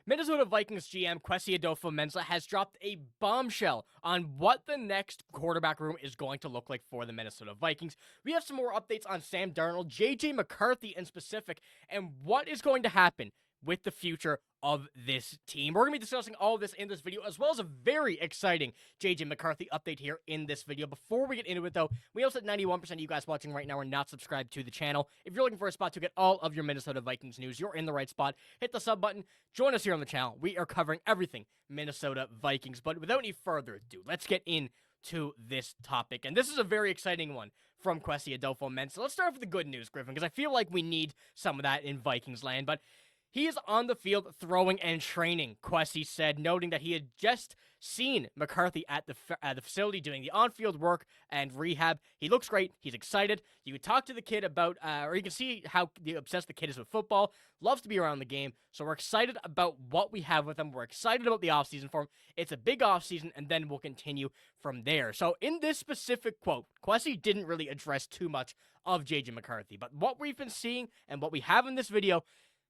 Minnesota Vikings GM Kwesi Adofo-Mensah has dropped a bombshell on what the next quarterback room is going to look like for the Minnesota Vikings. We have some more updates on Sam Darnold, JJ McCarthy in specific, and what is going to happen with the future of this team. We're going to be discussing all of this in this video, as well as a very exciting JJ McCarthy update here in this video. Before we get into it, though, we also said 91% of you guys watching right now are not subscribed to the channel. If you're looking for a spot to get all of your Minnesota Vikings news, you're in the right spot. Hit the sub button. Join us here on the channel. We are covering everything Minnesota Vikings. But without any further ado, let's get into this topic. And this is a very exciting one from Kwesi Adofo-Mensah. Let's start with the good news, Griffen, because I feel like we need some of that in Vikings land. But he is on the field throwing and training, Kwesi said, noting that he had just seen McCarthy at the facility doing the on-field work and rehab. He looks great. He's excited. You can talk to the kid about, or you can see how obsessed the kid is with football. Loves to be around the game. So we're excited about what we have with him. We're excited about the offseason for him. It's a big offseason, and then we'll continue from there. So in this specific quote, Kwesi didn't really address too much of JJ McCarthy. But what we've been seeing and what we have in this video,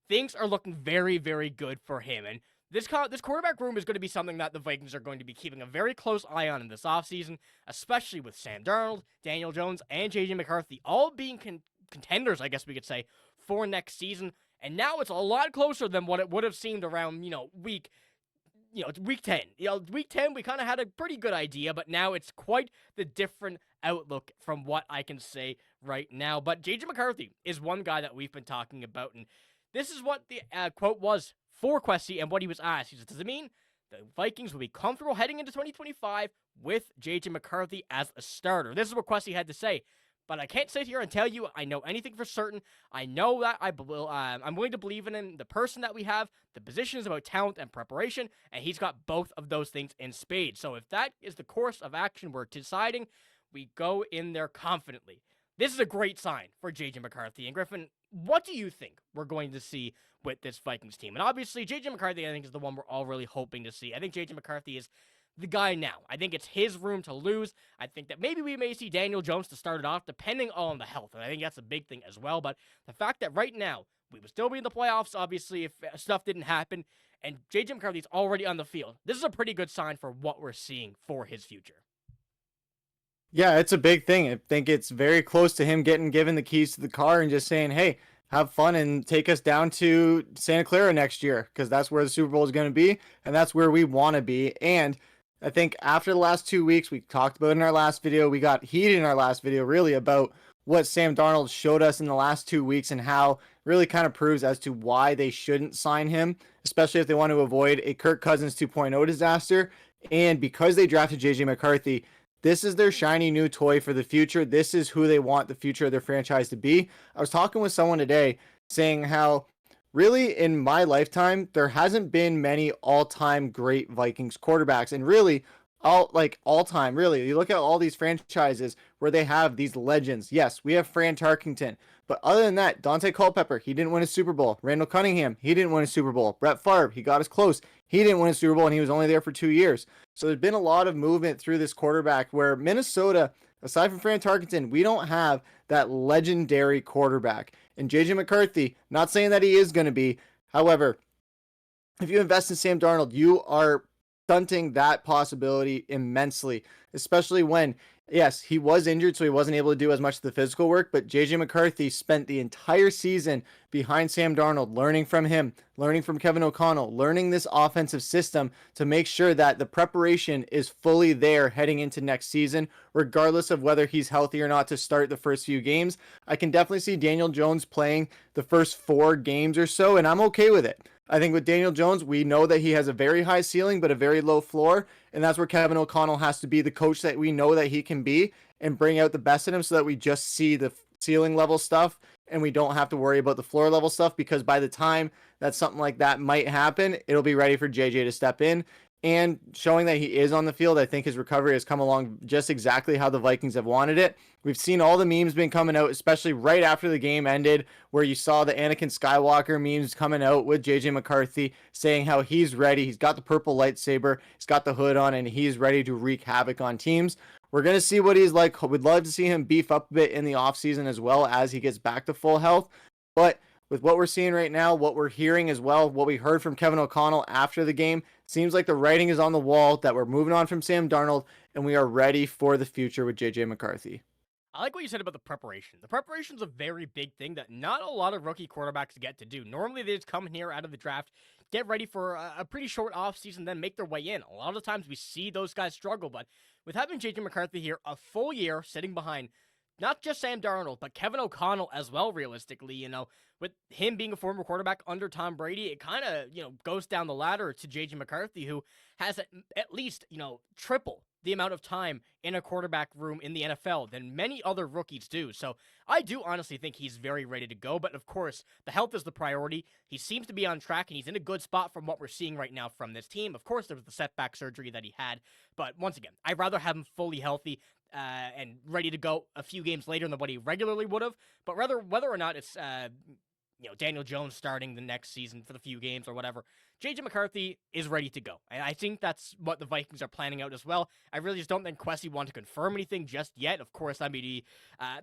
things are looking very, very good for him. And this quarterback room is going to be something that the Vikings are going to be keeping a very close eye on in this offseason, especially with Sam Darnold, Daniel Jones, and JJ McCarthy all being contenders, I guess we could say, for next season. And now it's a lot closer than what it would have seemed around, week 10. Week 10, we kind of had a pretty good idea, but now it's quite the different outlook from what I can say right now. But JJ McCarthy is one guy that we've been talking about, and this is what the quote was for Kwesi and what he was asked. He said, does it mean the Vikings will be comfortable heading into 2025 with JJ McCarthy as a starter? This is what Kwesi had to say. But I can't sit here and tell you I know anything for certain. I know that I'm willing to believe in the person that we have. The position is about talent and preparation, and he's got both of those things in spades. So if that is the course of action we're deciding, we go in there confidently. This is a great sign for JJ McCarthy. And Griffen, what do you think we're going to see with this Vikings team? And obviously, JJ McCarthy, I think, is the one we're all really hoping to see. I think JJ McCarthy is the guy now. I think it's his room to lose. I think that maybe we may see Daniel Jones to start it off, depending on the health. And I think that's a big thing as well. But the fact that right now, we would still be in the playoffs, obviously, if stuff didn't happen, and JJ McCarthy's already on the field, this is a pretty good sign for what we're seeing for his future. Yeah, it's a big thing. I think it's very close to him getting given the keys to the car and just saying, hey, have fun and take us down to Santa Clara next year, because that's where the Super Bowl is going to be, and that's where we want to be. And I think after the last 2 weeks, we talked about in our last video, we got heated in our last video really about what Sam Darnold showed us in the last 2 weeks and how really kind of proves as to why they shouldn't sign him, especially if they want to avoid a Kirk Cousins 2.0 disaster. And because they drafted JJ McCarthy, this is their shiny new toy for the future. This is who they want the future of their franchise to be. I was talking with someone today saying how really in my lifetime, there hasn't been many all-time great Vikings quarterbacks. And really, all-time, really, you look at all these franchises where they have these legends. Yes, we have Fran Tarkenton. But other than that, Dante Culpepper, he didn't win a Super Bowl. Randall Cunningham, he didn't win a Super Bowl. Brett Favre, he got us close. He didn't win a Super Bowl, and he was only there for 2 years. So there's been a lot of movement through this quarterback where Minnesota, aside from Fran Tarkenton, we don't have that legendary quarterback. And JJ McCarthy, not saying that he is going to be. However, if you invest in Sam Darnold, you are stunting that possibility immensely, especially when, yes, he was injured, so he wasn't able to do as much of the physical work, but JJ McCarthy spent the entire season behind Sam Darnold, learning from him, learning from Kevin O'Connell, learning this offensive system to make sure that the preparation is fully there heading into next season, regardless of whether he's healthy or not to start the first few games. I can definitely see Daniel Jones playing the first 4 games or so, and I'm okay with it. I think with Daniel Jones, we know that he has a very high ceiling, but a very low floor. And that's where Kevin O'Connell has to be the coach that we know that he can be and bring out the best in him so that we just see the ceiling level stuff and we don't have to worry about the floor level stuff, because by the time that something like that might happen, it'll be ready for JJ to step in. And showing that he is on the field, I think his recovery has come along just exactly how the Vikings have wanted it. We've seen all the memes been coming out, especially right after the game ended, where you saw the Anakin Skywalker memes coming out with JJ McCarthy saying how he's ready. He's got the purple lightsaber, he's got the hood on, and he's ready to wreak havoc on teams. We're going to see what he's like. We'd love to see him beef up a bit in the offseason as well as he gets back to full health. But with what we're seeing right now, what we're hearing as well, what we heard from Kevin O'Connell after the game, seems like the writing is on the wall that we're moving on from Sam Darnold and we are ready for the future with JJ McCarthy. I like what you said about the preparation. The preparation's a very big thing that not a lot of rookie quarterbacks get to do. Normally, they just come in here out of the draft, get ready for a pretty short offseason, then make their way in. A lot of the times we see those guys struggle, but with having JJ McCarthy here a full year sitting behind not just Sam Darnold, but Kevin O'Connell as well, realistically, with him being a former quarterback under Tom Brady, it kind of, goes down the ladder to JJ McCarthy, who has at least, triple the amount of time in a quarterback room in the NFL than many other rookies do. So I do honestly think he's very ready to go. But of course, the health is the priority. He seems to be on track and he's in a good spot from what we're seeing right now from this team. Of course, there was the setback surgery that he had. But once again, I'd rather have him fully healthy and ready to go a few games later than what he regularly would have. But whether or not it's Daniel Jones starting the next season for the few games or whatever, JJ McCarthy is ready to go. And I think that's what the Vikings are planning out as well. I really just don't think Kwesi want to confirm anything just yet. Of course, that'd be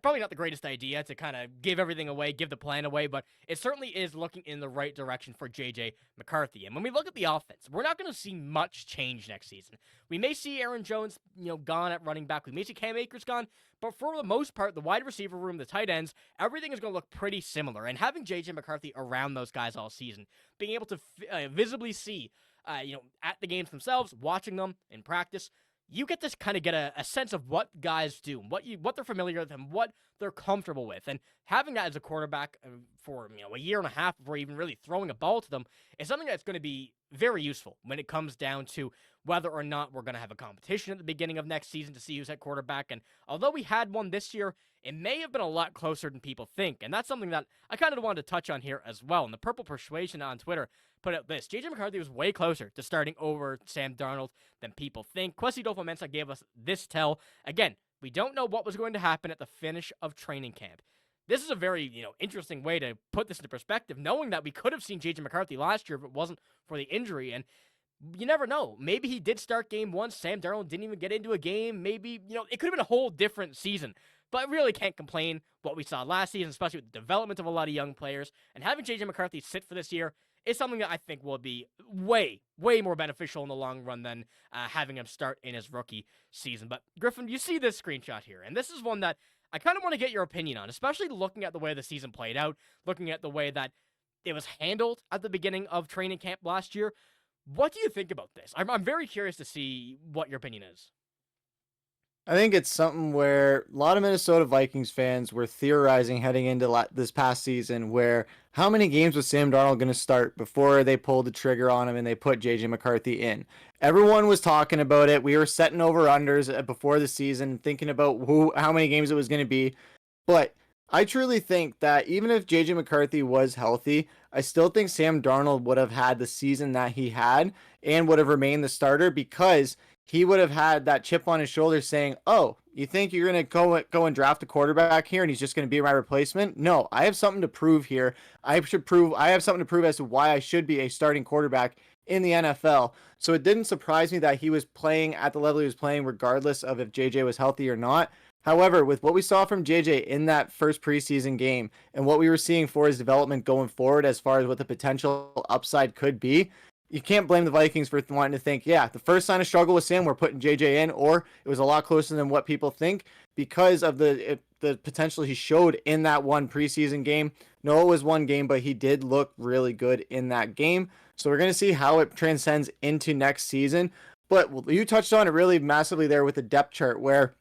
probably not the greatest idea to kind of give everything away, give the plan away, but it certainly is looking in the right direction for JJ McCarthy. And when we look at the offense, we're not going to see much change next season. We may see Aaron Jones, gone at running back. We may see Cam Akers gone, but for the most part, the wide receiver room, the tight ends, everything is going to look pretty similar. And having JJ McCarthy around those guys all season, being able to visibly see, at the games themselves, watching them in practice, you get to kind of get a sense of what guys do, what they're familiar with, and what they're comfortable with. And having that as a quarterback for a year and a half before even really throwing a ball to them is something that's going to be very useful when it comes down to whether or not we're going to have a competition at the beginning of next season to see who's at quarterback. And although we had one this year, it may have been a lot closer than people think. And that's something that I kind of wanted to touch on here as well. And the Purple Persuasion on Twitter put out this: JJ McCarthy was way closer to starting over Sam Darnold than people think. Kwesi Adofo-Mensah gave us this tell. Again, we don't know what was going to happen at the finish of training camp. This is a very, interesting way to put this into perspective, knowing that we could have seen JJ McCarthy last year if it wasn't for the injury. And you never know. Maybe he did start game one. Sam Darnold didn't even get into a game. Maybe, it could have been a whole different season. But I really can't complain what we saw last season, especially with the development of a lot of young players. And having JJ McCarthy sit for this year is something that I think will be way, way more beneficial in the long run than having him start in his rookie season. But Griffen, you see this screenshot here, and this is one that I kind of want to get your opinion on, especially looking at the way the season played out, looking at the way that it was handled at the beginning of training camp last year. What do you think about this? I'm very curious to see what your opinion is. I think it's something where a lot of Minnesota Vikings fans were theorizing heading into this past season, where how many games was Sam Darnold going to start before they pulled the trigger on him and they put JJ McCarthy in. Everyone was talking about it. We were setting over-unders before the season, thinking about how many games it was going to be. But I truly think that even if JJ McCarthy was healthy, I still think Sam Darnold would have had the season that he had and would have remained the starter, because he would have had that chip on his shoulder saying, oh, you think you're going to go and draft a quarterback here and he's just going to be my replacement? No, I have something to prove here. I have something to prove as to why I should be a starting quarterback in the NFL. So it didn't surprise me that he was playing at the level he was playing, regardless of if JJ was healthy or not. However, with what we saw from JJ in that first preseason game and what we were seeing for his development going forward, as far as what the potential upside could be, you can't blame the Vikings for wanting to think, yeah, the first sign of struggle with Sam, we're putting JJ in, or it was a lot closer than what people think because of the potential he showed in that one preseason game. No, it was one game, but he did look really good in that game. So we're going to see how it transcends into next season. But you touched on it really massively there with the depth chart, where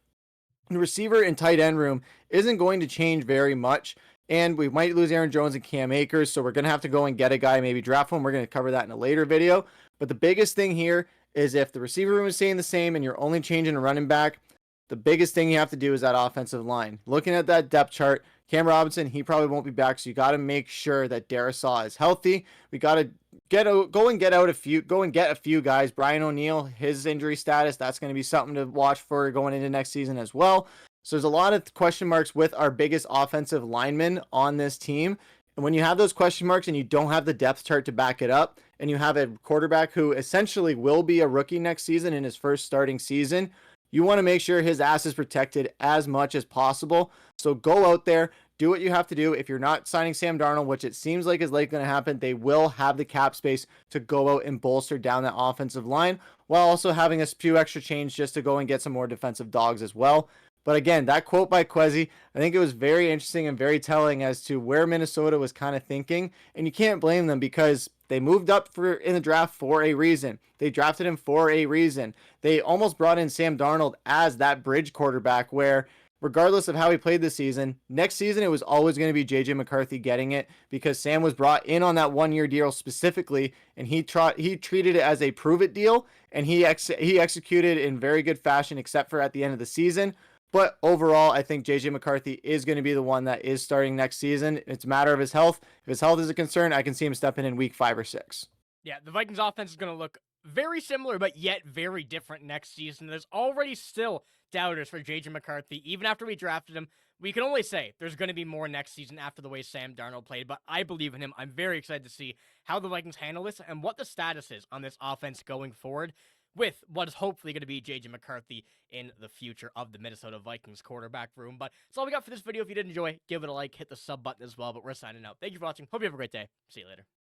the receiver and tight end room isn't going to change very much. And we might lose Aaron Jones and Cam Akers, so we're going to have to go and get a guy, maybe draft one. We're going to cover that in a later video. But the biggest thing here is if the receiver room is staying the same and you're only changing a running back, the biggest thing you have to do is that offensive line. Looking at that depth chart, Cam Robinson, he probably won't be back, so you got to make sure that Darisaw is healthy. We got to get a few guys. Brian O'Neill, his injury status, that's going to be something to watch for going into next season as well. So there's a lot of question marks with our biggest offensive linemen on this team. And when you have those question marks and you don't have the depth chart to back it up, and you have a quarterback who essentially will be a rookie next season in his first starting season, you want to make sure his ass is protected as much as possible. So go out there, do what you have to do. If you're not signing Sam Darnold, which it seems like is likely going to happen, they will have the cap space to go out and bolster down that offensive line while also having a few extra change just to go and get some more defensive dogs as well. But again, that quote by Kwesi, I think it was very interesting and very telling as to where Minnesota was kind of thinking. And you can't blame them because they moved up in the draft for a reason. They drafted him for a reason. They almost brought in Sam Darnold as that bridge quarterback where regardless of how he played this season, next season it was always going to be JJ McCarthy getting it because Sam was brought in on that 1 year deal specifically, and he treated it as a prove it deal, and he executed in very good fashion except for at the end of the season. But overall, I think JJ McCarthy is going to be the one that is starting next season. It's a matter of his health. If his health is a concern, I can see him stepping in week 5 or 6. Yeah, the Vikings offense is going to look very similar, but yet very different next season. There's already still doubters for JJ McCarthy. Even after we drafted him, we can only say there's going to be more next season after the way Sam Darnold played, but I believe in him. I'm very excited to see how the Vikings handle this and what the status is on this offense going forward with what is hopefully going to be JJ McCarthy in the future of the Minnesota Vikings quarterback room. But that's all we got for this video. If you did enjoy, give it a like, hit the sub button as well, but we're signing out. Thank you for watching. Hope you have a great day. See you later.